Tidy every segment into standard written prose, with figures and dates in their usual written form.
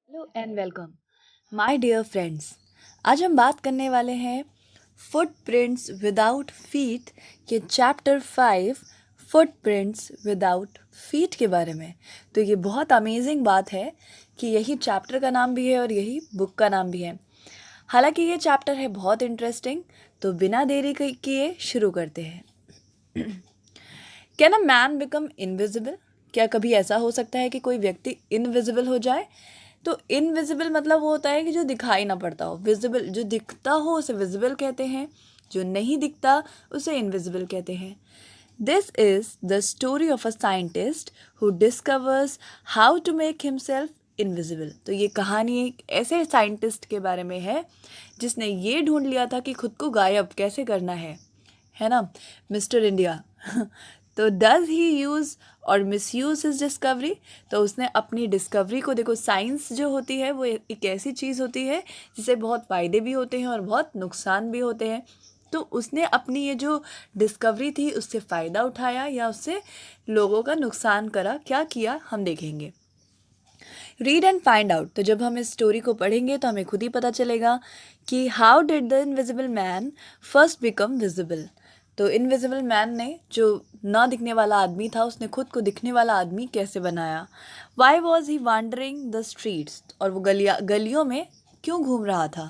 Hello and welcome my dear friends. आज हम बात करने वाले हैं फुटप्रिंट्स विदाउट फीट के चैप्टर 5 फुटप्रिंट्स विदाउट फीट के बारे में। तो ये बहुत अमेजिंग बात है कि यही चैप्टर का नाम भी है और यही बुक का नाम भी है। हालांकि ये चैप्टर है बहुत इंटरेस्टिंग, तो बिना देरी किए शुरू करते हैं। Can a man become invisible? क्या कभी ऐसा हो सकता है कि कोई व्यक्ति इनविजिबल हो जाए? तो इनविजिबल मतलब वो होता है कि जो दिखाई ना पड़ता हो। विजिबल, जो दिखता हो उसे विजिबल कहते हैं, जो नहीं दिखता उसे इनविजिबल कहते हैं। This is the story of a scientist who discovers how to make himself invisible. तो ये कहानी एक ऐसे साइंटिस्ट के बारे में है जिसने ये ढूंढ लिया था कि खुद को गायब कैसे करना है ना, मिस्टर इंडिया। तो डज ही यूज़ और मिस यूज़ हिज डिस्कवरी? तो उसने अपनी डिस्कवरी को, देखो साइंस जो होती है वो एक ऐसी चीज़ होती है जिसे बहुत फ़ायदे भी होते हैं और बहुत नुकसान भी होते हैं। तो उसने अपनी ये जो डिस्कवरी थी उससे फ़ायदा उठाया या उससे लोगों का नुकसान करा, क्या किया हम देखेंगे। Read and find out. तो जब हम इस स्टोरी को पढ़ेंगे तो हमें खुद ही पता चलेगा कि how did the invisible man first become visible. तो इनविजिबल मैन ने, जो ना दिखने वाला आदमी था, उसने खुद को दिखने वाला आदमी कैसे बनाया। Why was he wandering the streets? और वो गलियों में क्यों घूम रहा था।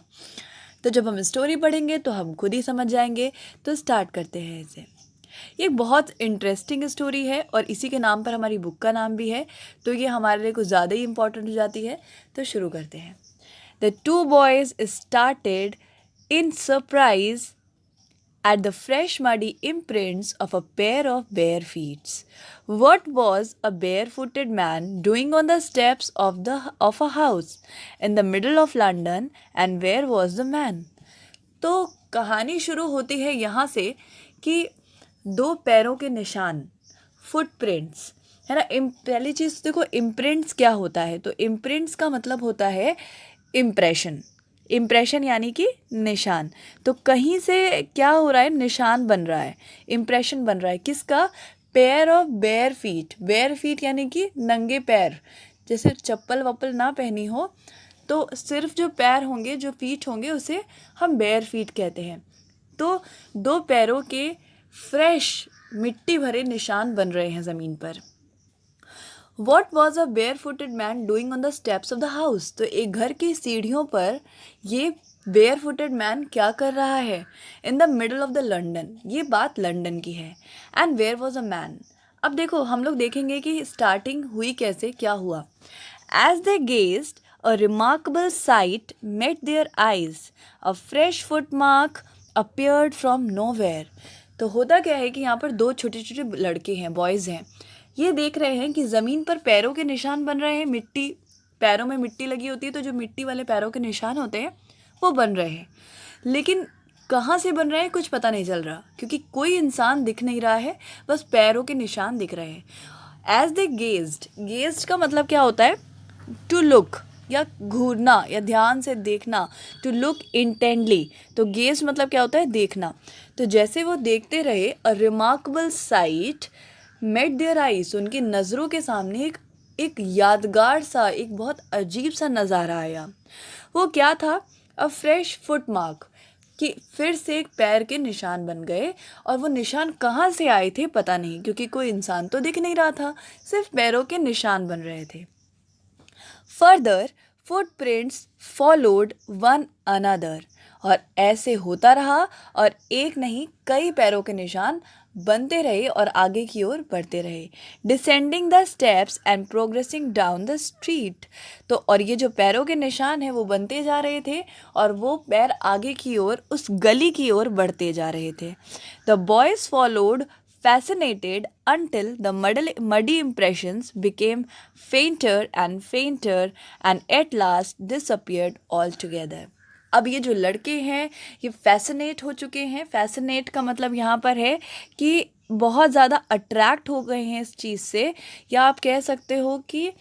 तो जब हम स्टोरी पढ़ेंगे तो हम खुद ही समझ जाएंगे। तो स्टार्ट करते हैं इसे। ये बहुत इंटरेस्टिंग स्टोरी है और इसी के नाम पर हमारी बुक का नाम भी है, तो ये हमारे लिए कुछ ज़्यादा ही इम्पोर्टेंट हो जाती है। तो शुरू करते हैं। The two boys started in surprise at the fresh muddy imprints of a pair of bare feet. What was a barefooted man doing on the steps of a house in the middle of London, and where was the man? तो कहानी शुरू होती है यहाँ से कि दो पैरों के निशान, फुटप्रिंट्स, है ना। पहली चीज़ देखो, इम्प्रिंट्स क्या होता है। तो इम्प्रिंट्स का मतलब होता है इम्प्रेशन। इम्प्रेशन यानी कि निशान। तो कहीं से क्या हो रहा है, निशान बन रहा है, इम्प्रेशन बन रहा है। किसका? Pair of bare feet. Bare feet यानी कि नंगे पैर, जैसे चप्पल वप्पल ना पहनी हो, तो सिर्फ जो पैर होंगे, जो फीट होंगे, उसे हम बेयर फीट कहते हैं। तो दो पैरों के फ्रेश मिट्टी भरे निशान बन रहे हैं ज़मीन पर। What was a bare footed man doing on the steps of the house? तो एक घर की सीढ़ियों पर ये बेयर फुटेड मैन क्या कर रहा है? In the middle of the London. ये बात लंदन की है। And where was a man. अब देखो, हम लोग देखेंगे कि स्टार्टिंग हुई कैसे, क्या हुआ। As they gazed a remarkable sight met their eyes. A fresh footmark appeared from nowhere. तो होता क्या है कि यहाँ पर दो छोटे छोटे लड़के हैं, बॉयज़ हैं। ये देख रहे हैं कि ज़मीन पर पैरों के निशान बन रहे हैं। मिट्टी, पैरों में मिट्टी लगी होती है, तो जो मिट्टी वाले पैरों के निशान होते हैं वो बन रहे हैं। लेकिन कहाँ से बन रहे हैं कुछ पता नहीं चल रहा, क्योंकि कोई इंसान दिख नहीं रहा है, बस पैरों के निशान दिख रहे हैं। एज दे गेज्ड, गेज्ड का मतलब क्या होता है? टू लुक, या घूरना या ध्यान से देखना। To look intently. तो गेज मतलब क्या होता है? देखना। तो जैसे वो देखते रहे, a remarkable sight met their eyes, उनकी नज़रों के सामने एक यादगार सा, एक बहुत अजीब सा नज़ारा आया। वो क्या था? अ फ्रेश फुट मार्क, कि फिर से एक पैर के निशान बन गए। और वो निशान कहाँ से आए थे पता नहीं, क्योंकि कोई इंसान तो दिख नहीं रहा था, सिर्फ पैरों के निशान बन रहे थे। Further footprints followed one another. और ऐसे होता रहा, और एक नहीं कई पैरों के निशान बनते रहे और आगे की ओर बढ़ते रहे। Descending the steps and progressing down the street. तो और ये जो पैरों के निशान हैं वो बनते जा रहे थे, और वो पैर आगे की ओर, उस गली की ओर बढ़ते जा रहे थे। The boys followed fascinated until the muddy impressions became fainter and fainter and at last disappeared altogether. अब ये जो लड़के हैं ये फैसिनेट हो चुके हैं। फैसिनेट का मतलब यहाँ पर है कि बहुत ज़्यादा अट्रैक्ट हो गए हैं इस चीज़ से, या आप कह सकते हो कि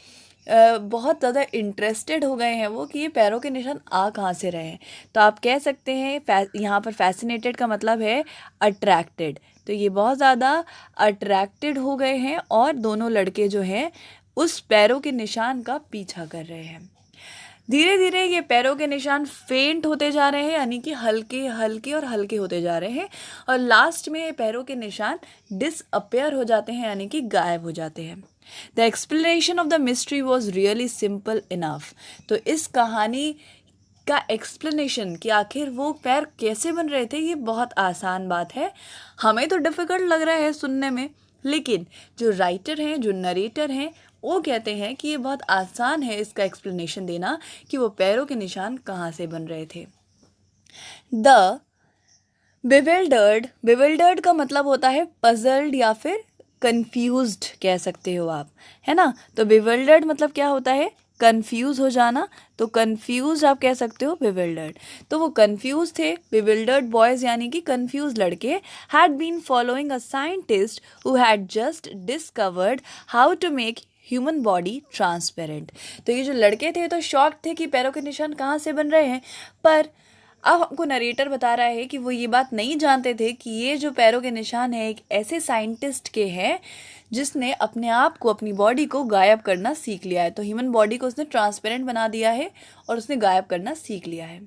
बहुत ज़्यादा इंटरेस्टेड हो गए हैं वो, कि ये पैरों के निशान आ कहाँ से रहे हैं। तो आप कह सकते हैं यहाँ पर फैसिनेटेड का मतलब है अट्रैक्टेड। तो ये बहुत ज़्यादा अट्रैक्टेड हो गए हैं और दोनों लड़के जो हैं उस पैरों के निशान का पीछा कर रहे हैं। धीरे धीरे ये पैरों के निशान फेंट होते जा रहे हैं, यानी कि हल्के हल्के और हल्के होते जा रहे हैं, और लास्ट में ये पैरों के निशान डिसअपेयर हो जाते हैं, यानी कि गायब हो जाते हैं। The explanation of the mystery was really simple enough. तो इस कहानी का एक्सप्लेनेशन कि आखिर वो पैर कैसे बन रहे थे, ये बहुत आसान बात है। हमें तो डिफ़िकल्ट लग रहा है सुनने में, लेकिन जो राइटर हैं, जो नरेटर हैं, वो कहते हैं कि ये बहुत आसान है इसका एक्सप्लेनेशन देना कि वो पैरों के निशान कहाँ से बन रहे थे। द बिविल्डर्ड का मतलब होता है पजल्ड या फिर कंफ्यूज्ड कह सकते हो आप, है ना। तो बिविल्डर्ड मतलब क्या होता है, कंफ्यूज हो जाना। तो कंफ्यूज आप कह सकते हो बिविल्डर्ड। तो वो कंफ्यूज थे, बिविल्डर्ड बॉयज़ यानी कि कंफ्यूज लड़के, had been following a scientist who had just discovered how to make human body transparent. तो ये जो लड़के थे तो शॉक थे कि पैरों के निशान कहाँ से बन रहे हैं, पर अब हमको नरेटर बता रहा है कि वो ये बात नहीं जानते थे कि ये जो पैरों के निशान है एक ऐसे साइंटिस्ट के हैं जिसने अपने आप को, अपनी बॉडी को गायब करना सीख लिया है। तो ह्यूमन बॉडी को उसने ट्रांसपेरेंट बना दिया है और उसने गायब करना सीख लिया है।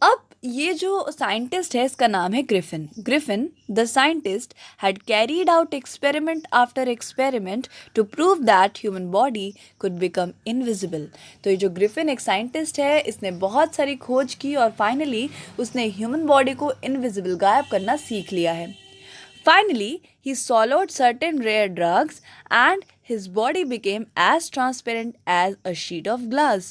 अब ये जो साइंटिस्ट है इसका नाम है Griffin. Griffin the scientist had carried out experiment after experiment to prove that human body could become invisible. तो ये जो ग्रिफिन एक साइंटिस्ट है, इसने बहुत सारी खोज की और फाइनली उसने ह्यूमन बॉडी को इनविजिबल, गायब करना सीख लिया है। Finally, he swallowed certain rare drugs and his body became as transparent as a sheet of glass,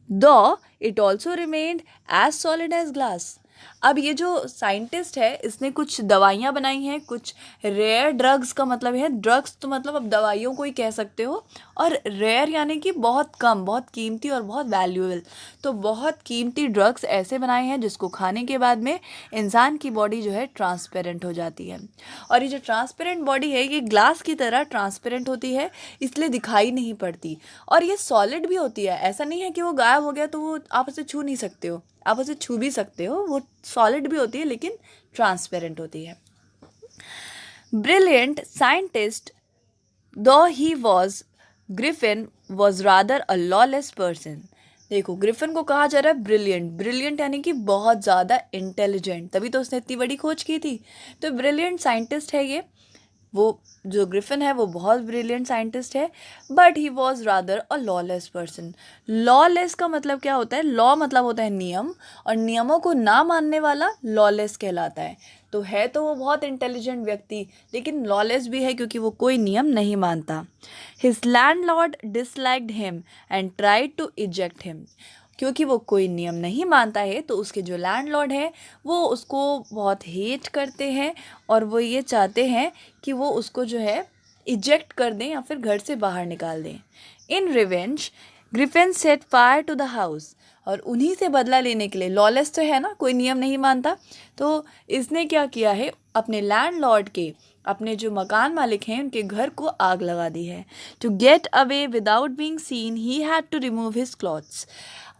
though it also remained as solid as glass. अब ये जो साइंटिस्ट है इसने कुछ दवाइयाँ बनाई हैं, कुछ रेयर ड्रग्स का मतलब है, ड्रग्स तो मतलब अब दवाइयों को ही कह सकते हो, और रेयर यानी कि बहुत कम, बहुत कीमती और बहुत वैल्यूएबल। तो बहुत कीमती ड्रग्स ऐसे बनाए हैं जिसको खाने के बाद में इंसान की बॉडी जो है ट्रांसपेरेंट हो जाती है। और ये जो ट्रांसपेरेंट बॉडी है ये ग्लास की तरह ट्रांसपेरेंट होती है, इसलिए दिखाई नहीं पड़ती, और ये सॉलिड भी होती है। ऐसा नहीं है कि वो गायब हो गया तो वो आप उसे छू नहीं सकते हो, आप उसे छू भी सकते हो, वो सॉलिड भी होती है लेकिन ट्रांसपेरेंट होती है। ब्रिलियंट साइंटिस्ट दो he was, Griffin was rather a lawless person. देखो ग्रिफिन को कहा जा रहा है ब्रिलियंट, ब्रिलियंट यानी कि बहुत ज़्यादा इंटेलिजेंट, तभी तो उसने इतनी बड़ी खोज की थी। तो ब्रिलियंट साइंटिस्ट है ये, वो जो ग्रिफिन है वो बहुत ब्रिलियंट साइंटिस्ट है, but he was rather a lawless person. Lawless का मतलब क्या होता है, लॉ मतलब होता है नियम, और नियमों को ना मानने वाला लॉलेस कहलाता है। तो है तो वो बहुत इंटेलिजेंट व्यक्ति, लेकिन लॉलेस भी है क्योंकि वो कोई नियम नहीं मानता। His landlord disliked him and tried to eject him. क्योंकि वो कोई नियम नहीं मानता है तो उसके जो लैंडलॉर्ड है वो उसको बहुत हेट करते हैं, और वो ये चाहते हैं कि वो उसको जो है इजेक्ट कर दें या फिर घर से बाहर निकाल दें। In revenge Griffin set fire to the house. और उन्हीं से बदला लेने के लिए, लॉलेस तो है ना, कोई नियम नहीं मानता, तो इसने क्या किया है, अपने लैंडलॉर्ड के, अपने जो मकान मालिक हैं उनके घर को आग लगा दी है। To get away without being seen he had to remove his clothes.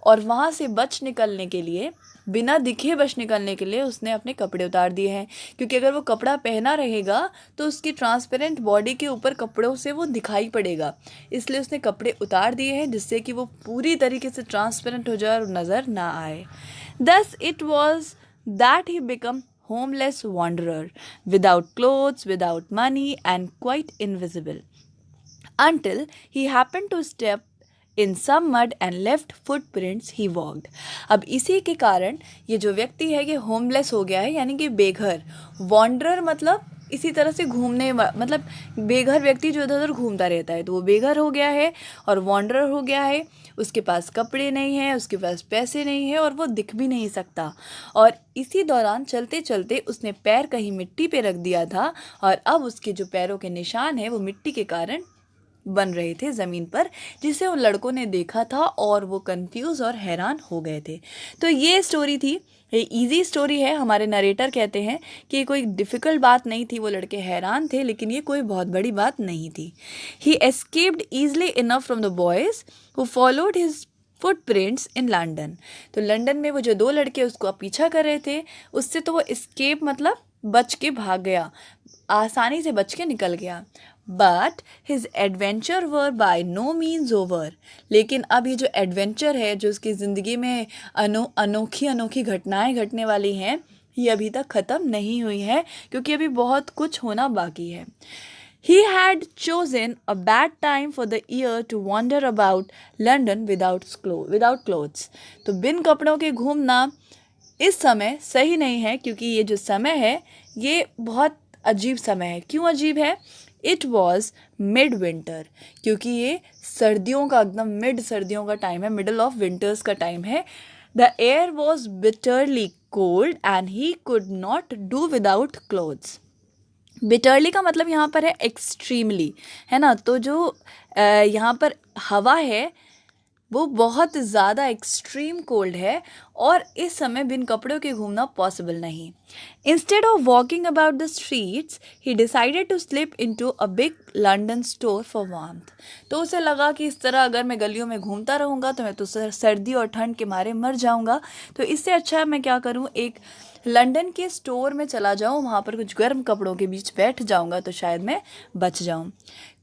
और वहाँ से बच निकलने के लिए, बिना दिखे बच निकलने के लिए उसने अपने कपड़े उतार दिए हैं, क्योंकि अगर वो कपड़ा पहना रहेगा तो उसकी ट्रांसपेरेंट बॉडी के ऊपर कपड़ों से वो दिखाई पड़ेगा, इसलिए उसने कपड़े उतार दिए हैं जिससे कि वो पूरी तरीके से ट्रांसपेरेंट हो जाए और नज़र ना आए। Thus it was that he become homeless wanderer, without clothes, without money, and quite invisible, until he happened to step in some mud and left footprints he walked. अब इसी के कारण ये जो व्यक्ति है ये होमलेस हो गया है, यानी कि बेघर। वॉन्डरर मतलब इसी तरह से घूमने, मतलब बेघर व्यक्ति जो इधर उधर घूमता रहता है, तो वो बेघर हो गया है और वॉन्डरर हो गया है। उसके पास कपड़े नहीं हैं, उसके पास पैसे नहीं है, और वो दिख भी नहीं सकता। और इसी दौरान चलते चलते उसने पैर कहीं मिट्टी पे रख दिया था, और अब उसके जो पैरों के निशान हैं वो मिट्टी के कारण बन रहे थे ज़मीन पर, जिसे उन लड़कों ने देखा था और वो कंफ्यूज और हैरान हो गए थे। तो ये स्टोरी थी, ये इजी स्टोरी है। हमारे नरेटर कहते हैं कि कोई डिफ़िकल्ट बात नहीं थी, वो लड़के हैरान थे, लेकिन ये कोई बहुत बड़ी बात नहीं थी। He escaped easily enough from the boys who followed his footprints in London. तो लंदन में वो जो दो लड़के उसको पीछा कर रहे थे, उससे तो वो एस्केप मतलब बच के भाग गया, आसानी से बच के निकल गया। But his adventure were by no means over. लेकिन अब ये जो एडवेंचर है, जो उसकी ज़िंदगी में अनोखी अनोखी घटनाएं घटने वाली हैं, ये अभी तक ख़त्म नहीं हुई है, क्योंकि अभी बहुत कुछ होना बाकी है। He had chosen a bad time for the year to wander about London without clothes. तो बिन कपड़ों के घूमना इस समय सही नहीं है, क्योंकि ये जो समय है ये बहुत अजीब समय है। क्यों अजीब है? इट वॉज मिड विंटर, क्योंकि ये सर्दियों का एकदम मिड सर्दियों का टाइम है, मिडल ऑफ विंटर्स का टाइम है। The air was bitterly cold and he could not do without clothes. Bitterly का मतलब यहाँ पर है एक्सट्रीमली, है ना। तो जो यहाँ पर हवा है वो बहुत ज़्यादा एक्सट्रीम कोल्ड है, और इस समय बिन कपड़ों के घूमना पॉसिबल नहीं। Instead of walking about the streets he decided to slip into a big London store for warmth. तो उसे लगा कि इस तरह अगर मैं गलियों में घूमता रहूँगा तो मैं तो सर्दी और ठंड के मारे मर जाऊँगा, तो इससे अच्छा मैं क्या करूँ, एक लंदन के स्टोर में चला जाऊँ, वहाँ पर कुछ गर्म कपड़ों के बीच बैठ जाऊँगा तो शायद मैं बच जाऊँ।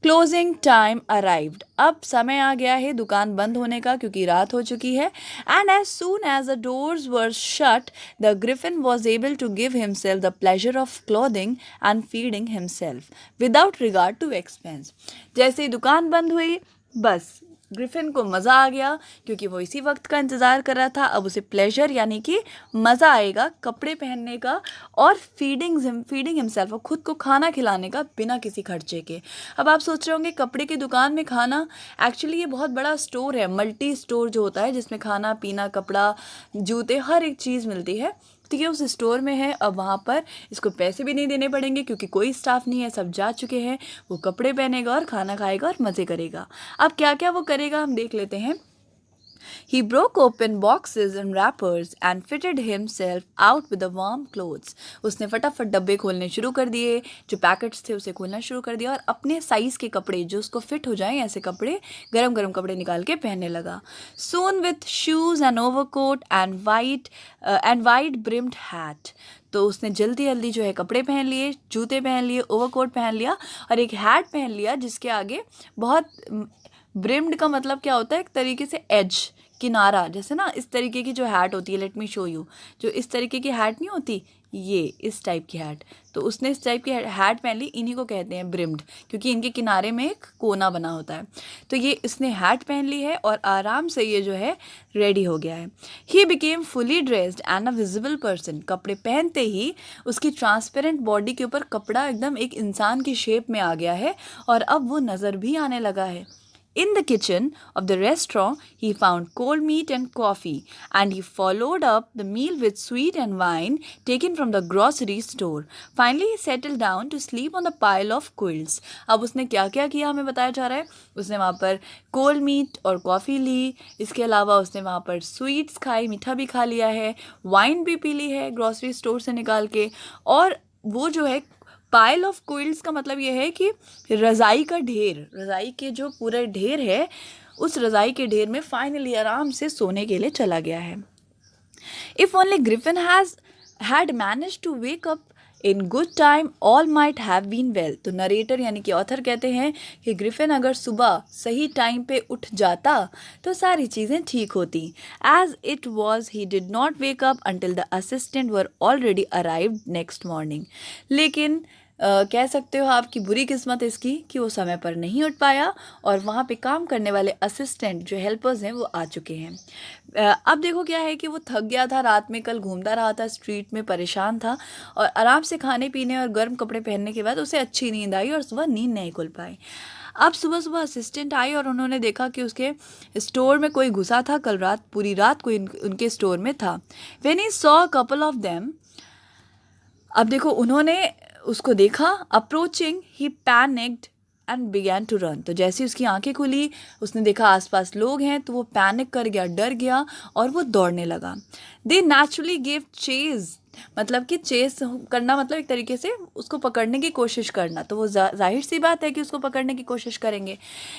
Closing time arrived. अब समय आ गया है दुकान बंद होने का, क्योंकि रात हो चुकी है। And as soon as the doors were shut the Griffin was able to give himself the pleasure of clothing and feeding himself without regard to expense. जैसे ही दुकान बंद हुई, बस ग्रिफिन को मज़ा आ गया, क्योंकि वो इसी वक्त का इंतज़ार कर रहा था। अब उसे प्लेजर यानी कि मज़ा आएगा कपड़े पहनने का, और फीडिंग हिमसेल्फ, और ख़ुद को खाना खिलाने का बिना किसी खर्चे के। अब आप सोच रहे होंगे कपड़े की दुकान में खाना, एक्चुअली ये बहुत बड़ा स्टोर है, मल्टी स्टोर जो होता है, जिसमें खाना पीना कपड़ा जूते हर एक चीज़ मिलती है। तो ये उस स्टोर में है। अब वहाँ पर इसको पैसे भी नहीं देने पड़ेंगे, क्योंकि कोई स्टाफ नहीं है, सब जा चुके हैं। वो कपड़े पहनेगा और खाना खाएगा और मज़े करेगा। अब क्या क्या वो करेगा हम देख लेते हैं। He broke open boxes and wrappers and fitted himself out with the warm clothes. उसने फटाफट डब्बे खोलने शुरू कर दिए, जो पैकेट्स थे उसे खोलना शुरू कर दिया, और अपने साइज़ के कपड़े जो उसको फिट हो जाएं, ऐसे कपड़े गरम गरम कपड़े निकाल के पहनने लगा। Soon with shoes and overcoat and wide brimmed hat. तो उसने जल्दी जल्दी जो है कपड़े पहन लिए, जूते पहन लिए, ओवरकोट पहन लिया, और एक हैट पहन लिया जिसके आगे बहुत, ब्रिम्ड का मतलब क्या होता है, एक तरीके से एज, किनारा, जैसे ना इस तरीके की जो हैट होती है, लेट मी शो यू, जो इस तरीके की हैट नहीं होती, ये इस टाइप की हैट। तो उसने इस टाइप की हैट पहन ली, इन्हीं को कहते हैं ब्रिम्ड, क्योंकि इनके किनारे में एक कोना बना होता है। तो ये इसने हैट पहन ली है, और आराम से ये जो है रेडी हो गया है। He became fully dressed and a visible person. कपड़े पहनते ही उसकी ट्रांसपेरेंट बॉडी के ऊपर कपड़ा एकदम एक इंसान की शेप में आ गया है, और अब वो नज़र भी आने लगा है। In the kitchen of the restaurant, he found cold meat and coffee, and he followed up the meal with sweet and wine taken from the grocery store. Finally, he settled down to sleep on the pile of quilts. अब उसने क्या क्या किया हमें बताया जा रहा है। उसने वहाँ पर कोल्ड मीट और कॉफ़ी ली, इसके अलावा उसने वहाँ पर स्वीट्स खाई, मीठा भी खा लिया है, वाइन भी पी ली है ग्रॉसरी स्टोर से निकाल के, और वो जो है पाइल ऑफ क्विल्ट्स का मतलब ये है कि रज़ाई का ढेर, रज़ाई के जो पूरे ढेर है, उस रज़ाई के ढेर में फाइनली आराम से सोने के लिए चला गया है। If only Griffin had manage to wake up in good time all might have been well. तो नरेटर यानी कि ऑथर कहते हैं कि ग्रिफिन अगर सुबह सही टाइम पे उठ जाता तो सारी चीज़ें ठीक होती। As it was he did not wake up until the assistant were already arrived next morning. लेकिन कह सकते हो आपकी बुरी किस्मत इसकी कि वो समय पर नहीं उठ पाया, और वहाँ पे काम करने वाले असिस्टेंट जो हेल्पर्स हैं वो आ चुके हैं। अब देखो क्या है कि वो थक गया था, रात में कल घूमता रहा था स्ट्रीट में, परेशान था, और आराम से खाने पीने और गर्म कपड़े पहनने के बाद उसे अच्छी नींद आई, और सुबह नींद नहीं खुल पाई। अब सुबह सुबह असिस्टेंट आई और उन्होंने देखा कि उसके स्टोर में कोई घुसा था, कल रात पूरी रात कोई उनके स्टोर में था। When he saw a couple of them, अब देखो उन्होंने उसको देखा, approaching he panicked and began to run. तो जैसे उसकी आंखें खुली, उसने देखा आसपास लोग हैं, तो वो पैनिक कर गया, डर गया, और वो दौड़ने लगा। दे नेचुरली गिव चेज, मतलब कि चेस करना मतलब एक तरीके से उसको पकड़ने की कोशिश करना, तो वो जाहिर सी बात है कि उसको पकड़ने की कोशिश करेंगे।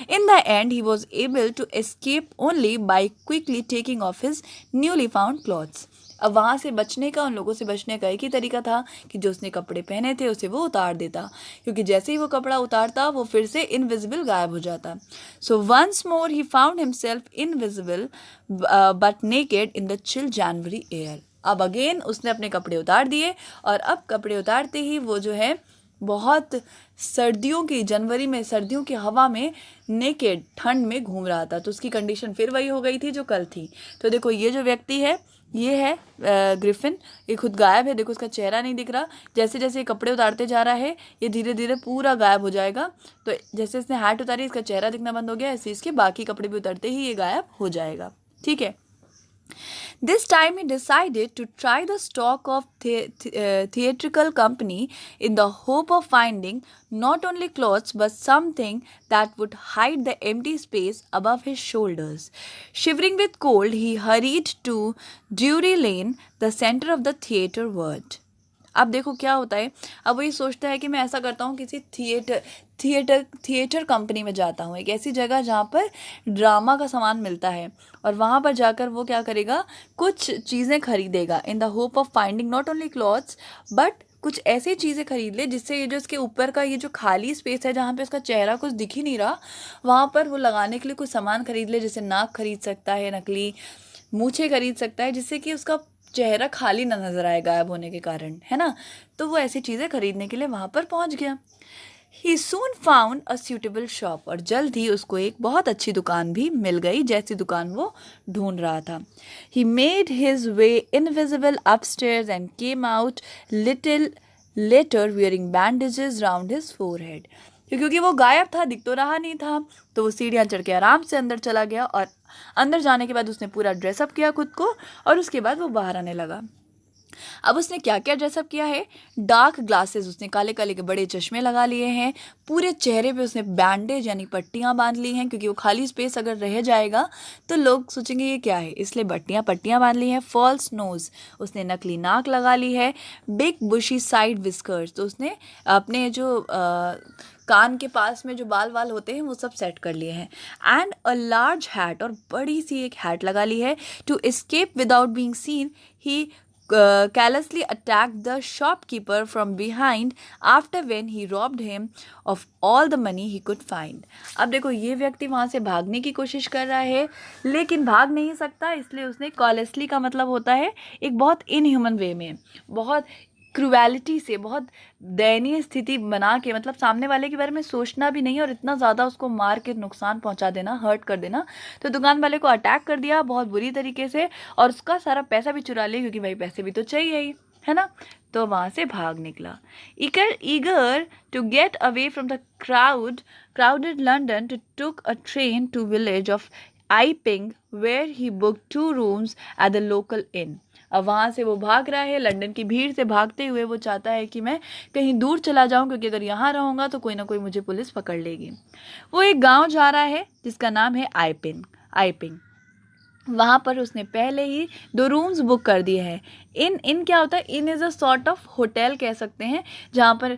In the end he was able to escape only by quickly taking off his newly found clothes. अब वहाँ से बचने का, उन लोगों से बचने का एक ही तरीका था कि जो उसने कपड़े पहने थे उसे वो उतार देता, क्योंकि जैसे ही वो कपड़ा उतारता वो फिर से इनविजिबल गायब हो जाता। So once more he found himself invisible but naked in the chill January air. अब अगेन उसने अपने कपड़े उतार दिए, और अब कपड़े उतारते ही वो जो है बहुत सर्दियों की, जनवरी में सर्दियों की हवा में नेकेड ठंड में घूम रहा था। तो उसकी कंडीशन फिर वही हो गई थी जो कल थी। तो देखो ये जो व्यक्ति है, ये है ग्रिफिन, ये खुद गायब है। देखो उसका चेहरा नहीं दिख रहा। जैसे जैसे ये कपड़े उतारते जा रहा है ये धीरे धीरे पूरा गायब हो जाएगा। तो जैसे इसने हैट उतारी इसका चेहरा दिखना बंद हो गया, ऐसे इसके बाकी कपड़े भी उतरते ही ये गायब हो जाएगा। ठीक है। This time he decided to try the stock of theatrical company in the hope of finding not only clothes but something that would hide the empty space above his shoulders. Shivering with cold, he hurried to Drury Lane, the center of the theatre world. अब देखो क्या होता है, अब वो ये सोचता है कि मैं ऐसा करता हूँ, किसी थिएटर कंपनी में जाता हूँ, एक ऐसी जगह जहाँ पर ड्रामा का सामान मिलता है, और वहाँ पर जाकर वो क्या करेगा, कुछ चीज़ें खरीदेगा in the hope of finding not only clothes but कुछ ऐसी चीज़ें खरीद ले जिससे ये जो इसके ऊपर का ये जो खाली स्पेस है जहाँ पे उसका चेहरा कुछ दिख ही नहीं रहा, वहाँ पर वो लगाने के लिए कुछ सामान खरीद ले। जैसे नाक खरीद सकता है, नकली मूछें खरीद सकता है, जिससे कि उसका चेहरा खाली ना नजर आए गायब होने के कारण, है ना। तो वो ऐसी चीज़ें खरीदने के लिए वहाँ पर पहुँच गया। He soon found a suitable shop, और जल्द ही उसको एक बहुत अच्छी दुकान भी मिल गई, जैसी दुकान वो ढूंढ रहा था। He made his way invisible upstairs and came out little later wearing bandages round his forehead. क्योंकि वो गायब था, दिख तो रहा नहीं था, तो वो सीढ़ियाँ चढ़ के आराम से अंदर चला गया, और अंदर जाने के बाद उसने पूरा ड्रेसअप किया खुद को, और उसके बाद वो बाहर आने लगा। अब उसने क्या क्या ड्रेसअप किया है, डार्क ग्लासेस, उसने काले काले के बड़े चश्मे लगा लिए हैं, पूरे चेहरे पे उसने बैंडेज यानी पट्टियाँ बांध ली हैं, क्योंकि वो खाली स्पेस अगर रह जाएगा तो लोग सोचेंगे ये क्या है, इसलिए पट्टियाँ बांध ली हैं। फॉल्स नोज, उसने नकली नाक लगा ली है। बिग बुशी साइड विस्कर्स, तो उसने अपने जो कान के पास में जो बाल वाल होते हैं वो सब सेट कर लिए हैं। एंड अ लार्ज हैट, और बड़ी सी एक हैट लगा ली है। To escape without being seen he carelessly attacked the shopkeeper from behind after when he robbed him of all the money he could find. अब देखो ये व्यक्ति वहाँ से भागने की कोशिश कर रहा है, लेकिन भाग नहीं सकता, इसलिए उसने कॉलेसली का मतलब होता है एक बहुत इनह्यूमन वे में, बहुत क्रूएलिटी से, बहुत दयनीय स्थिति बना के, मतलब सामने वाले के बारे में सोचना भी नहीं और इतना ज़्यादा उसको मार के नुकसान पहुंचा देना, हर्ट कर देना। तो दुकान वाले को अटैक कर दिया बहुत बुरी तरीके से, और उसका सारा पैसा भी चुरा लिया, क्योंकि भाई पैसे भी तो चाहिए ही, है ना। तो वहाँ से भाग निकला। Eager to get away from the crowded London, took a train to village of Iping, where he booked 2 rooms at the local inn. अब वहाँ से वो भाग रहा है, लंदन की भीड़ से भागते हुए वो चाहता है कि मैं कहीं दूर चला जाऊँ, क्योंकि अगर यहाँ रहूँगा तो कोई ना कोई मुझे पुलिस पकड़ लेगी। वो एक गांव जा रहा है जिसका नाम है आइपिंग। वहाँ पर उसने पहले ही 2 रूम्स बुक कर दिए हैं। इन क्या होता है, inn is a sort of hotel कह सकते हैं, जहाँ पर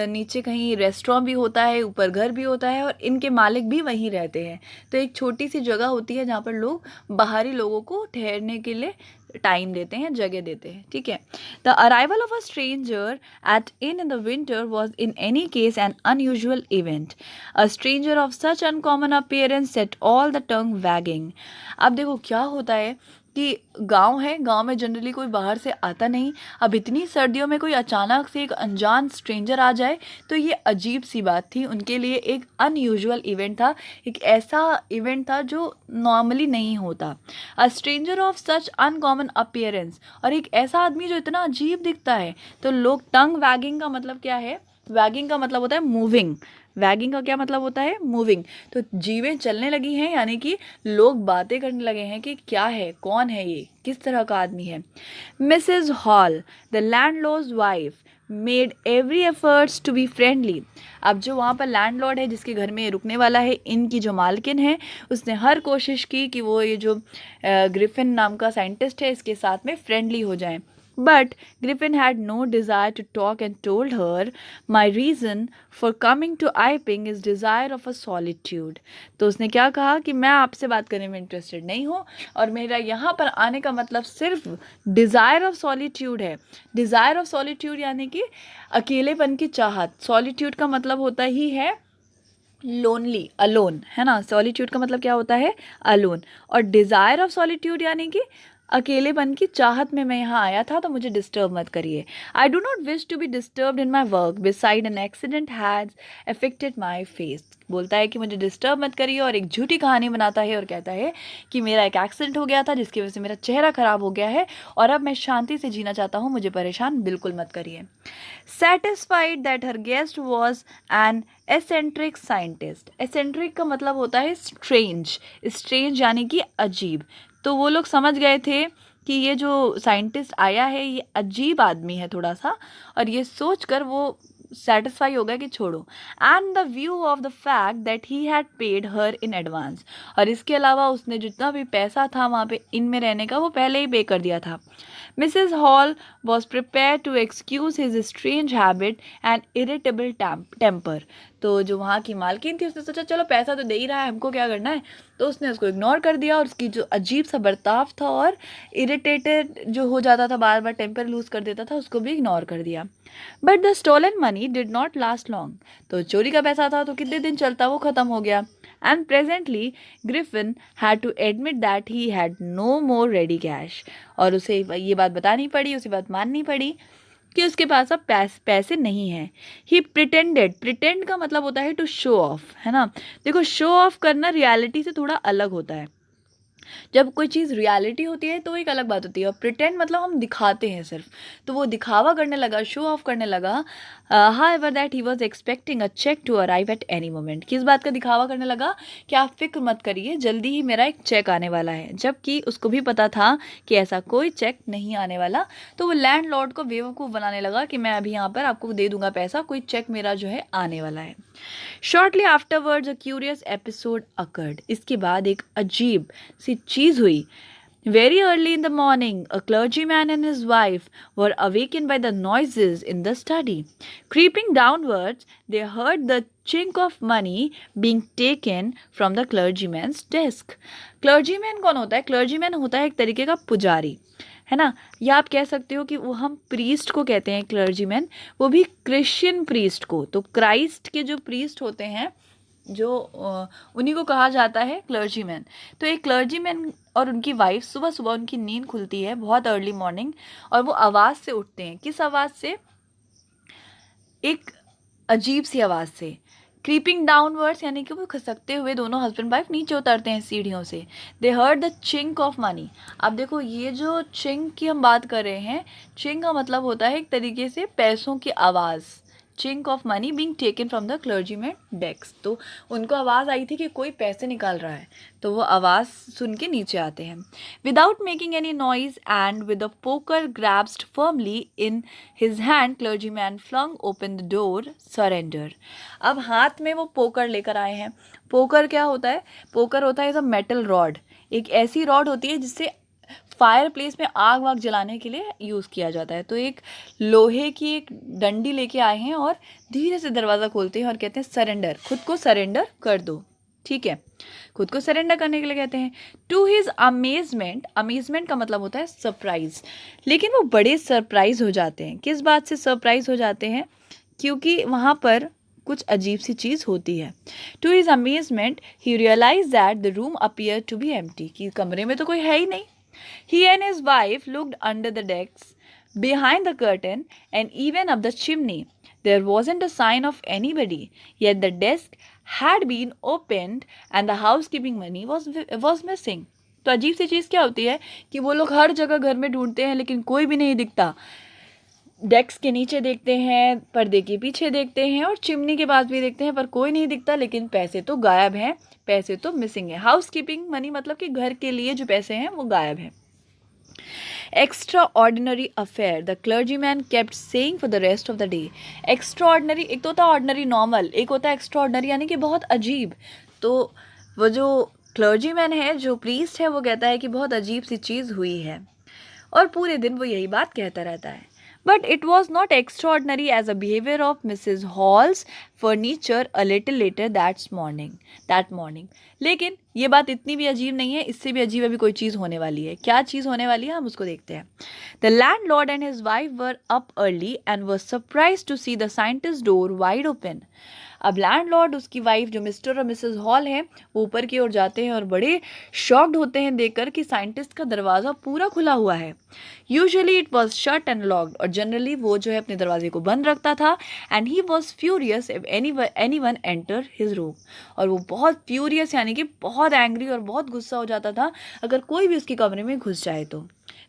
नीचे कहीं रेस्टोरेंट भी होता है, ऊपर घर भी होता है, और इनके मालिक भी वहीं रहते हैं। तो एक छोटी सी जगह होती है जहाँ पर लोग बाहरी लोगों को ठहरने के लिए टाइम देते हैं, जगह देते हैं। ठीक है। The arrival of a stranger eight in the winter was in any case N unusual event. A stranger of such uncommon appearance set all the tongue waging. अब देखो क्या होता है कि गांव है, गांव में जनरली कोई बाहर से आता नहीं। अब इतनी सर्दियों में कोई अचानक से एक अनजान स्ट्रेंजर आ जाए तो ये अजीब सी बात थी उनके लिए। एक अनयूजुअल इवेंट था, एक ऐसा इवेंट था जो नॉर्मली नहीं होता। A stranger of such uncommon appearance, और एक ऐसा आदमी जो इतना अजीब दिखता है। तो लोग टंग वैगिंग का मतलब क्या है, वैगिंग का मतलब होता है मूविंग। वैगिंग का क्या मतलब होता है, मूविंग। तो जीवें चलने लगी हैं, यानी कि लोग बातें करने लगे हैं कि क्या है, कौन है ये, किस तरह का आदमी है। Mrs Hall, the landlord's wife, made every efforts to be friendly. अब जो वहाँ पर लैंडलॉर्ड है जिसके घर में रुकने वाला है, इनकी जो मालकिन है, उसने हर कोशिश की कि वो ये जो ग्रिफिन नाम का साइंटिस्ट है इसके साथ में फ्रेंडली हो जाए। But Griffin had no desire to talk and told her, My reason for coming to Iping is desire of a solitude. तो उसने क्या कहा कि मैं आपसे बात करने में इंटरेस्टेड नहीं हूँ और मेरा यहाँ पर आने का मतलब सिर्फ डिज़ायर ऑफ सॉलिट्यूड है. डिज़ायर ऑफ सॉलिट्यूड यानी कि अकेलेपन की चाहत. सॉलिट्यूड का मतलब होता ही है लोनली, अलोन, है ना. सॉलिट्यूड का मतलब क्या होता है? अलोन. और डिज़ायर ऑफ सॉलिट्यूड यानी कि अकेलेपन की चाहत में मैं यहाँ आया था, तो मुझे डिस्टर्ब मत करिए. I do not wish to be disturbed in my work beside an accident has affected my face. बोलता है कि मुझे डिस्टर्ब मत करिए और एक झूठी कहानी बनाता है और कहता है कि मेरा एक एक्सीडेंट हो गया था जिसकी वजह से मेरा चेहरा ख़राब हो गया है और अब मैं शांति से जीना चाहता हूँ, मुझे परेशान बिल्कुल मत करिए. Satisfied that her guest was an eccentric scientist. Eccentric का मतलब होता है स्ट्रेंज. स्ट्रेंज यानी कि अजीब. तो वो लोग समझ गए थे कि ये जो साइंटिस्ट आया है ये अजीब आदमी है थोड़ा सा, और ये सोच कर वो सेटिस्फाई हो गया कि छोड़ो. And the view of the fact that he had paid her in advance. और इसके अलावा उसने जितना भी पैसा था वहाँ पे इन में रहने का वो पहले ही पे कर दिया था. Mrs Hall was prepare to excuse his strange habit and irritable temper. तो जो वहाँ की मालकिन थी उसने सोचा चलो पैसा तो दे ही रहा है, हमको क्या करना है. तो उसने उसको इग्नोर कर दिया और उसकी जो अजीब सा बर्ताव था और इरिटेटेड जो हो जाता था, बार बार टेम्पर लूज कर देता था, उसको भी इग्नोर कर दिया. But the stolen money did not last long. तो चोरी का पैसा था तो कितने दिन चलता, वो ख़त्म हो गया. And presently Griffin had to admit that he had no more ready cash. और उसे ये बात बतानी पड़ी, उसे बात माननी पड़ी कि उसके पास अब पैसे नहीं हैं. ही प्रिटेंडेड. प्रिटेंड का मतलब होता है टू शो ऑफ, है ना. देखो, शो ऑफ करना रियलिटी से थोड़ा अलग होता है. जब कोई चीज़ रियलिटी होती है तो एक अलग बात होती है, और प्रिटेंड मतलब हम दिखाते हैं सिर्फ. तो वो दिखावा करने लगा, शो ऑफ करने लगा. However that he was expecting a cheque to arrive at any moment. किस बात का दिखावा करने लगा कि आप फिक्र मत करिए, जल्दी ही मेरा एक चेक आने वाला है. जबकि उसको भी पता था कि ऐसा कोई चेक नहीं आने वाला. तो वो लैंडलॉर्ड को बेवकूफ़ बनाने लगा कि मैं अभी यहाँ पर आपको दे दूंगा पैसा, कोई चेक मेरा जो है आने वाला है. Shortly afterwards a curious episode occurred. इसके बाद एक अजीब सी चीज़ हुई. Very early in the morning, a clergyman and his wife were awakened by the noises in the study. Creeping downwards, they heard the chink of money being taken from the clergyman's desk. Clergyman कौन होता है? Clergyman होता है एक तरीके का पुजारी, है ना. या आप कह सकते हो कि वो हम प्रीस्ट को कहते हैं क्लर्जीमैन, वो भी क्रिश्चियन प्रीस्ट को. तो क्राइस्ट के जो प्रीस्ट होते हैं जो उन्हीं को कहा जाता है क्लर्जीमैन. तो एक क्लर्जीमैन और उनकी वाइफ सुबह सुबह उनकी नींद खुलती है बहुत अर्ली मॉर्निंग, और वो आवाज़ से उठते हैं. किस आवाज़ से? एक अजीब सी आवाज़ से. क्रीपिंग डाउनवर्ड्स यानी कि वो खसकते हुए दोनों हस्बैंड वाइफ नीचे उतरते हैं सीढ़ियों से. दे heard the chink of money. अब देखो, ये जो चिंक की हम बात कर रहे हैं, चिंक का मतलब होता है एक तरीके से पैसों की आवाज़. Chink of money being taken from the clergyman desk. तो उनको आवाज़ आई थी कि कोई पैसे निकाल रहा है, तो वो आवाज़ सुन के नीचे आते हैं. Without making any noise and with the poker grabbed firmly in his hand, clergyman flung open the door. Surrender. अब हाथ में वो पोकर लेकर आए हैं. पोकर क्या होता है? पोकर होता है मेटल रॉड. एक ऐसी रॉड होती है जिससे फायर प्लेस में आग वाग जलाने के लिए यूज़ किया जाता है. तो एक लोहे की एक डंडी लेके आए हैं और धीरे से दरवाज़ा खोलते हैं और कहते हैं सरेंडर. खुद को सरेंडर कर दो. ठीक है, खुद को सरेंडर करने के लिए कहते हैं. To his amazement. अमेजमेंट का मतलब होता है सरप्राइज. लेकिन वो बड़े सरप्राइज हो जाते हैं. किस बात से सरप्राइज हो जाते हैं? क्योंकि वहाँ पर कुछ अजीब सी चीज़ होती है. To his amazement he realise that the room appear to be empty. कि कमरे में तो कोई है ही नहीं. He and his wife looked under the decks, behind the curtain, and even up the chimney. There wasn't a sign of anybody, yet the desk had been opened and the housekeeping money was missing. तो अजीब सी चीज़ क्या होती है कि वो लोग हर जगह घर में ढूंढते हैं लेकिन कोई भी नहीं दिखता. डेस्क के नीचे देखते हैं, पर्दे के पीछे देखते हैं और चिमनी के पास भी देखते हैं, पर कोई नहीं दिखता. लेकिन पैसे तो गायब हैं, पैसे तो मिसिंग है. हाउस कीपिंग मनी मतलब कि घर के लिए जो पैसे हैं वो गायब हैं. Extra ordinary affair the clergyman kept saying for the rest of the day. Extra ordinary, एक तो होता है ऑर्डिनरी नॉर्मल, एक होता है एक्स्ट्रा ऑर्डिनरी यानी कि बहुत अजीब. तो वो जो क्लर्जीमैन है, जो प्रीस्ट है, वो कहता है कि बहुत अजीब सी चीज़ हुई है. और पूरे दिन वो यही बात कहता रहता है। But it was not extraordinary as a behaviour of Mrs Hall's furniture a little later that morning. लेकिन ये बात इतनी भी अजीब नहीं है, इससे भी अजीब अभी कोई चीज़ होने वाली है। क्या चीज़ होने वाली है हम उसको देखते हैं। The landlord and his wife were up early and were surprise to see the scientist door wide open. अब लैंडलॉर्ड, उसकी वाइफ जो मिस्टर और मिसेस हॉल हैं, वो ऊपर की ओर जाते हैं और बड़े शॉक्ड होते हैं देखकर कि साइंटिस्ट का दरवाज़ा पूरा खुला हुआ है। Usually it was shut and locked, और जनरली वो जो है अपने दरवाजे को बंद रखता था। And he was furious if any one enter his room, और वो बहुत फ्यूरियस यानी कि बहुत एंग्री और बहुत गुस्सा हो जाता था अगर कोई भी उसके कमरे में घुस जाए तो।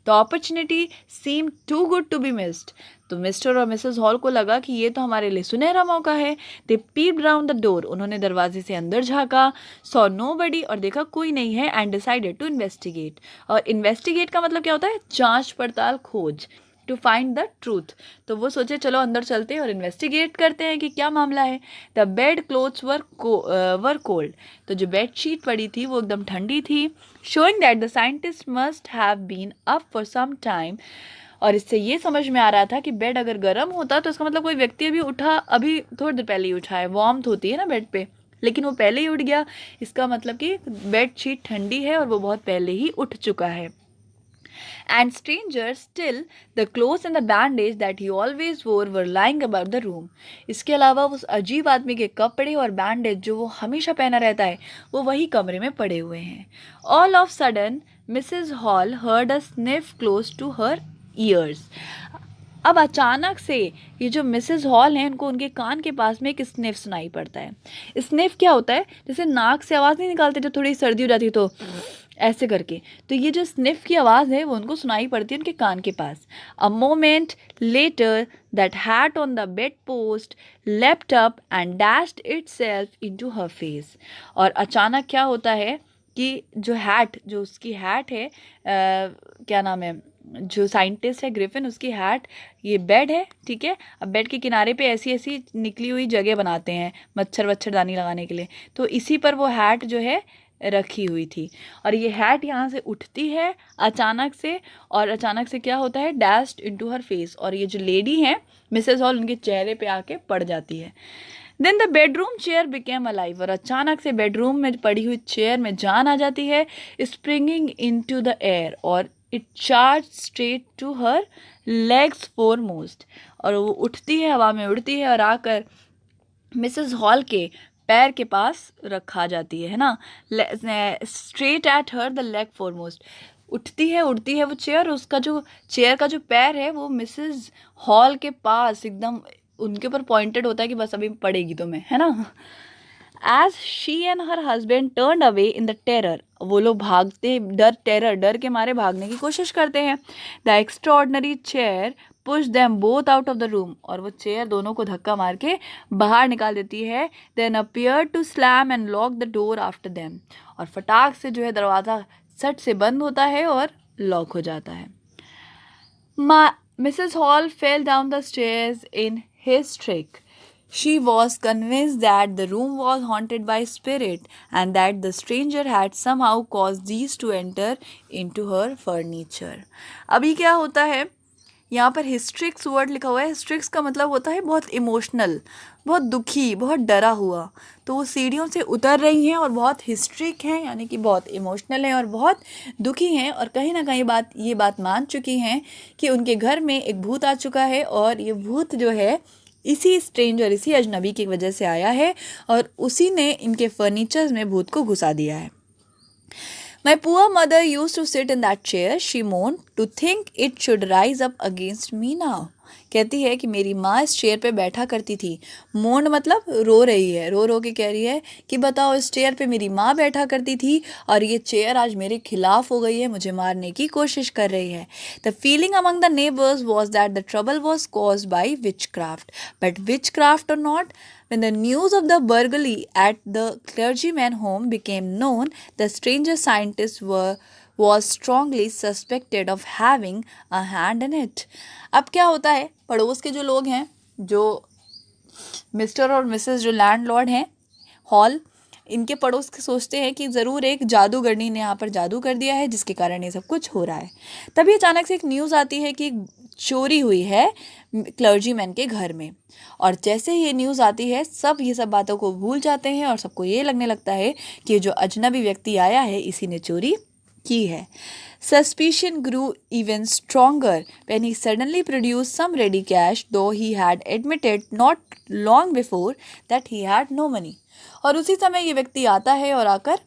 The opportunity seem too good to be missed. तो मिस्टर और मिसेस हॉल को लगा कि ये तो हमारे लिए सुनहरा मौका है। दे पीप्ड राउंड द डोर, उन्होंने दरवाजे से अंदर झाँका, सॉ नोबडी, और देखा कोई नहीं है, एंड डिसाइडेड टू इन्वेस्टिगेट। और इन्वेस्टिगेट का मतलब क्या होता है? जांच पड़ताल, खोज, टू फाइंड द ट्रूथ। तो वो सोचे चलो अंदर चलते हैं और इन्वेस्टिगेट करते हैं कि क्या मामला है। The bed clothes were cold, तो जो बेड शीट पड़ी थी वो एकदम ठंडी थी, showing that the scientist must have been up for some time. और इससे ये समझ में आ रहा था कि बेड अगर गर्म होता तो इसका मतलब कोई व्यक्ति अभी थोड़ी देर पहले ही उठा है। वार्मथ होती है ना बेड पे, लेकिन वो पहले ही उठ गया, इसका मतलब कि बेड शीट ठंडी है और वो बहुत पहले ही उठ चुका है। And stranger still, the clothes and the bandage that he always wore were lying about the room. इसके अलावा उस अजीब आदमी के कपड़े और बैंडेज जो वो हमेशा पहना रहता है, वो वही कमरे में पड़े हुए हैं। All of sudden, Mrs. Hall heard a sniff close to her ears. अब अचानक से ये जो मिसेस हॉल हैं, उनको उनके कान के पास में एक स्निफ सुनाई पड़ता है। स्निफ क्या होता है? जैसे नाक से आवाज़ नहीं निकालते जब थोड़ी सर्दी हो जाती है तो ऐसे करके, तो ये जो स्निफ की आवाज़ है वो उनको सुनाई पड़ती है उनके कान के पास। A moment later that hat on the bedpost left up and dashed itself into her face. और अचानक क्या होता है कि जो उसकी हैट है, क्या नाम है, जो साइंटिस्ट है ग्रिफिन, उसकी हैट, ये बेड है, ठीक है। अब बेड के किनारे पे ऐसी ऐसी निकली हुई जगह बनाते हैं मच्छरदानी लगाने के लिए, तो इसी पर वो हैट जो है रखी हुई थी। और ये हैट यहाँ से उठती है अचानक से, और अचानक से क्या होता है? डैश्ड इनटू हर फेस, और ये जो लेडी है मिसेस हॉल, उनके चेहरे पे आके पड़ जाती है। Then the bedroom chair became alive, और अचानक से बेडरूम में पड़ी हुई चेयर में जान आ जाती है, स्प्रिंगिंग इनटू द एयर, और it charge straight to her legs foremost. और वो उठती है, हवा में उड़ती है और आकर मिसेस हॉल के पैर के पास रखा जाती है ना, straight at her the leg foremost. उठती है, उड़ती है वो चेयर, उसका जो चेयर का जो पैर है वो मिसेस हॉल के पास एकदम उनके ऊपर पॉइंटेड होता है कि बस अभी पड़ेगी तुम्हें, है ना। As she and her husband turn away in the terror, वो लोग भागते, डर के मारे भागने की कोशिश करते हैं। The extraordinary chair push them both out of the room, और वो चेयर दोनों को धक्का मार के बाहर निकाल देती है। Then appear to slam and lock the door after them, और फटाक से जो है दरवाज़ा सट से बंद होता है और लॉक हो जाता है। Mrs hall fell down the stairs in hysteric. She was convinced that the room was haunted by spirit and that the stranger had somehow caused these to enter into her furniture. अभी क्या होता है, यहाँ पर हिस्ट्रिक्स word लिखा हुआ है। हिस्ट्रिक्स का मतलब होता है बहुत इमोशनल, बहुत दुखी, बहुत डरा हुआ। तो वो सीढ़ियों से उतर रही हैं और बहुत हिस्ट्रिक हैं, यानी कि बहुत इमोशनल हैं और बहुत दुखी हैं, और कहीं ना कहीं ये बात मान चुकी हैं कि उनके घर में एक भूत आ चुका है, और ये भूत जो है इसी स्ट्रेंजर, इसी अजनबी की वजह से आया है, और उसी ने इनके फर्नीचर्स में भूत को घुसा दिया है। My poor mother used to sit in that chair, she moaned, to think it should rise up against me now. कहती है कि मेरी माँ इस चेयर पे बैठा करती थी। मोन मतलब रो रही है, रो रो के कह रही है कि बताओ, इस चेयर पे मेरी माँ बैठा करती थी और ये चेयर आज मेरे खिलाफ हो गई है, मुझे मारने की कोशिश कर रही है। The feeling among the neighbours was that the trouble was caused by witchcraft, but witchcraft और not, when the news of the burglary at the clergyman home became known, the stranger scientist was strongly suspected of having a hand in it. अब क्या होता है, पड़ोस के जो लोग हैं, जो मिस्टर और मिसेस जो लैंडलॉर्ड हैं हॉल, इनके पड़ोस के सोचते हैं कि ज़रूर एक जादूगरनी ने यहाँ पर जादू कर दिया है जिसके कारण ये सब कुछ हो रहा है। तभी अचानक से एक न्यूज़ आती है कि चोरी हुई है क्लर्जीमैन के घर में। और जैसे ही ये न्यूज़ आती है सब ये सब बातों को भूल जाते हैं और सबको ये लगने लगता है कि जो अजनबी व्यक्ति आया है इसी ने चोरी की है। Suspicion grew even stronger when he suddenly produced some ready cash, though he had admitted not long before that he had no money. और उसी समय ये व्यक्ति आता है और आकर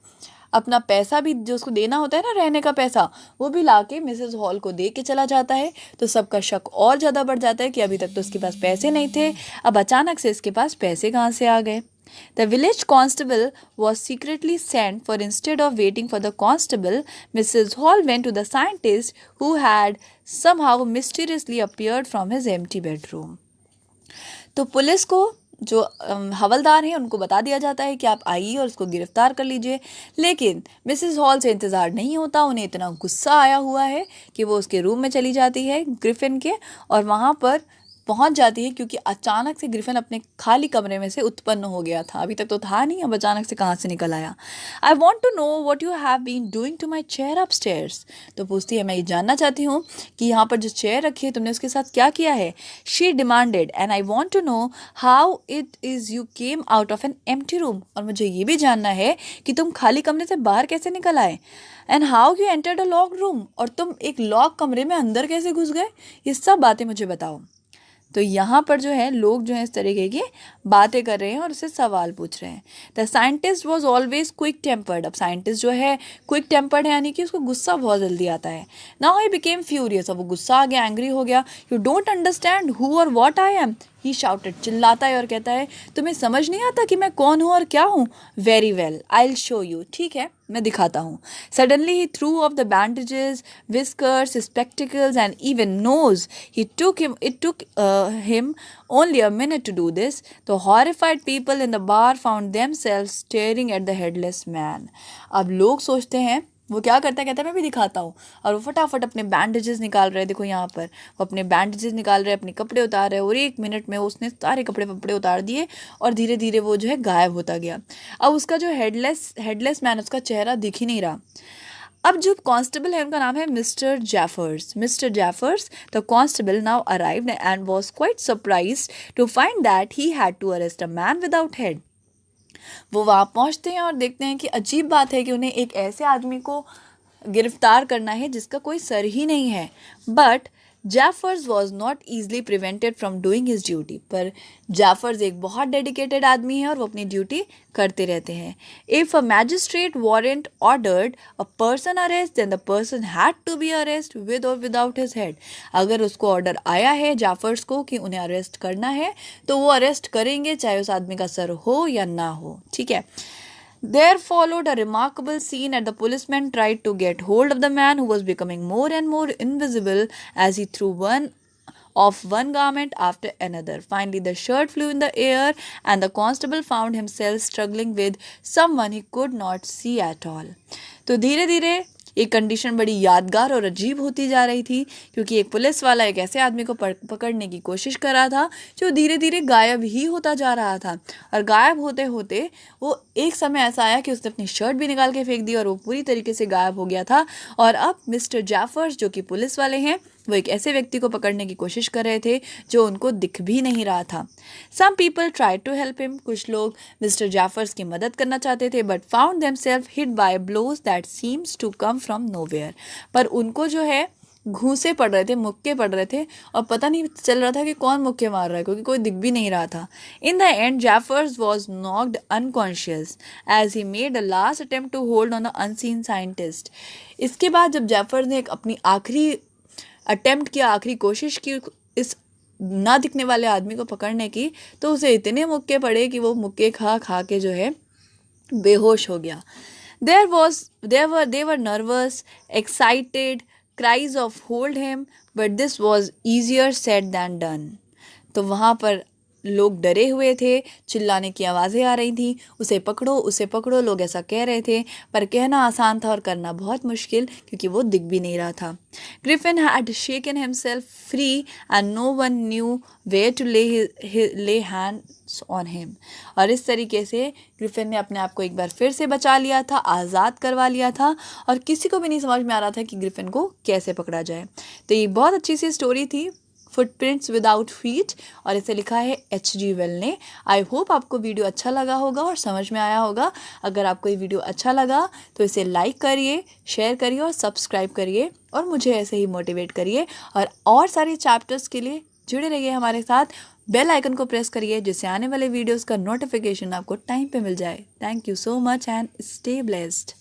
अपना पैसा भी जो उसको देना होता है ना, रहने का पैसा, वो भी लाके मिसेस हॉल को दे के चला जाता है। तो सबका शक और ज़्यादा बढ़ जाता है कि अभी तक तो उसके पास पैसे नहीं थे, अब अचानक से इसके पास पैसे कहाँ से आ गए। The village constable was secretly sent, for instead of waiting for the constable, Mrs. Hall went to the scientist who had somehow mysteriously appeared from his empty bedroom. तो पुलिस को जो हवलदार हैं उनको बता दिया जाता है कि आप आइए और उसको गिरफ्तार कर लीजिए, लेकिन मिसेस हॉल से इंतज़ार नहीं होता। उन्हें इतना गुस्सा आया हुआ है कि वो उसके रूम में चली जाती है ग्रिफिन के, और वहाँ पर पहुंच जाती है क्योंकि अचानक से ग्रिफिन अपने खाली कमरे में से उत्पन्न हो गया था। अभी तक तो था नहीं, अब अचानक से कहाँ से निकल आया। I want to know what you have been doing to my chair upstairs. तो पूछती है, मैं ये जानना चाहती हूँ कि यहाँ पर जो चेयर रखी है तुमने उसके साथ क्या किया है। She demanded, and I want to know how it is you came out of an empty room. और मुझे ये भी जानना है कि तुम खाली कमरे से बाहर कैसे निकल आए। And how you entered a lock room, और तुम एक लॉक कमरे में अंदर कैसे घुस गए। ये सब बातें मुझे बताओ। तो यहाँ पर जो है लोग जो है इस तरीके की बातें कर रहे हैं और उससे सवाल पूछ रहे हैं। The scientist was always quick tempered. अब साइंटिस्ट जो है क्विक टेम्पर्ड है, यानी कि उसको गुस्सा बहुत जल्दी आता है। नाउ ही बिकेम फ्यूरियस, अब वो गुस्सा आ गया, एंग्री हो गया। यू डोंट अंडरस्टैंड हु और what I am, he shouted, चिल्लाता है और कहता है, तुम्हें समझ नहीं आता कि मैं कौन हूँ और क्या हूँ। Very well, I will show you, ठीक है मैं दिखाता हूँ। Suddenly he threw off the bandages, whiskers, spectacles and even nose. It took him only a minute to do this. The horrified people in the bar found themselves staring at the headless man. अब लोग सोचते हैं, वो क्या करता है, कहता है मैं भी दिखाता हूँ। और वो फटाफट अपने बैंडेजेस निकाल रहे हैं। देखो यहाँ पर वो अपने बैंडेजेस निकाल रहे हैं, अपने कपड़े उतार रहे हैं, और 1 मिनट में उसने सारे कपड़े उतार दिए और धीरे धीरे वो जो है गायब होता गया। अब उसका जो हेडलेस मैन, उसका चेहरा दिख ही नहीं रहा। अब जो कांस्टेबल है उनका नाम है mister Jaffers. The constable now arrived and was quite surprised to find that he had to arrest a man without head. वो वहाँ पहुँचते हैं और देखते हैं कि अजीब बात है कि उन्हें एक ऐसे आदमी को गिरफ्तार करना है जिसका कोई सर ही नहीं है। But Jaffers was not easily prevented from doing his duty. पर जैफर्स एक बहुत डेडिकेटेड आदमी है और वो अपनी ड्यूटी करते रहते हैं। If a magistrate warrant ordered a person arrest, then the person had to be arrest with और विदाउट हिज हेड। अगर उसको ऑर्डर आया है जैफर्स को कि उन्हें अरेस्ट करना है तो वो अरेस्ट करेंगे, चाहे उस आदमी का सर हो या ना हो, ठीक है। There followed a remarkable scene as the policeman tried to get hold of the man, who was becoming more and more invisible as he threw one garment after another. Finally, the shirt flew in the air, and the constable found himself struggling with someone he could not see at all. तो धीरे धीरे ये condition बड़ी यादगार और अजीब होती जा रही थी, क्योंकि एक पुलिस वाला एक ऐसे आदमी को पकड़ने की कोशिश कर रहा था जो धीरे धीरे गायब ही होता जा रहा था। और गायब होते होते वो एक समय ऐसा आया कि उसने अपनी शर्ट भी निकाल के फेंक दी और वो पूरी तरीके से गायब हो गया था। और अब मिस्टर जैफर्स जो कि पुलिस वाले हैं, वो एक ऐसे व्यक्ति को पकड़ने की कोशिश कर रहे थे जो उनको दिख भी नहीं रहा था। Some people try to help him, कुछ लोग मिस्टर जैफर्स की मदद करना चाहते थे, but found themselves hit by blows that seems to come from nowhere. पर उनको जो है घूंसे पड़ रहे थे, मुक्के पड़ रहे थे, और पता नहीं चल रहा था कि कौन मुक्के मार रहा है, क्योंकि कोई दिख भी नहीं रहा था। In the end Jaffers was knocked unconscious as he made a last attempt to hold on the unseen scientist. इसके बाद जब जैफर्स ने एक अपनी आखिरी अटेम्प्ट किया, आखिरी कोशिश की इस ना दिखने वाले आदमी को पकड़ने की, तो उसे इतने मुक्के पड़े कि वो मुक्के खा खा के जो है बेहोश हो गया। They were nervous, excited, cries of hold him, but this was easier said than done. तो वहाँ पर लोग डरे हुए थे, चिल्लाने की आवाज़ें आ रही थी, उसे पकड़ो लोग ऐसा कह रहे थे, पर कहना आसान था और करना बहुत मुश्किल, क्योंकि वो दिख भी नहीं रहा था। Griffin had shaken himself free and no one knew where to lay hands on him. और इस तरीके से ग्रिफिन ने अपने आप को एक बार फिर से बचा लिया था, आज़ाद करवा लिया था, और किसी को भी नहीं समझ में आ रहा था कि ग्रिफिन को कैसे पकड़ा जाए। तो ये बहुत अच्छी सी स्टोरी थी, फुटप्रिंट्स विदाउट फीट, और इसे लिखा है H.G. वेल ने। आई होप आपको वीडियो अच्छा लगा होगा और समझ में आया होगा। अगर आपको ये वीडियो अच्छा लगा तो इसे लाइक करिए, शेयर करिए और सब्सक्राइब करिए, और मुझे ऐसे ही मोटिवेट करिए। और सारे चैप्टर्स के लिए जुड़े रहिए हमारे साथ। बेल आइकन को प्रेस करिए, जिससे आने वाले वीडियोस का नोटिफिकेशन आपको टाइम पे मिल जाए। Thank you so much and stay blessed.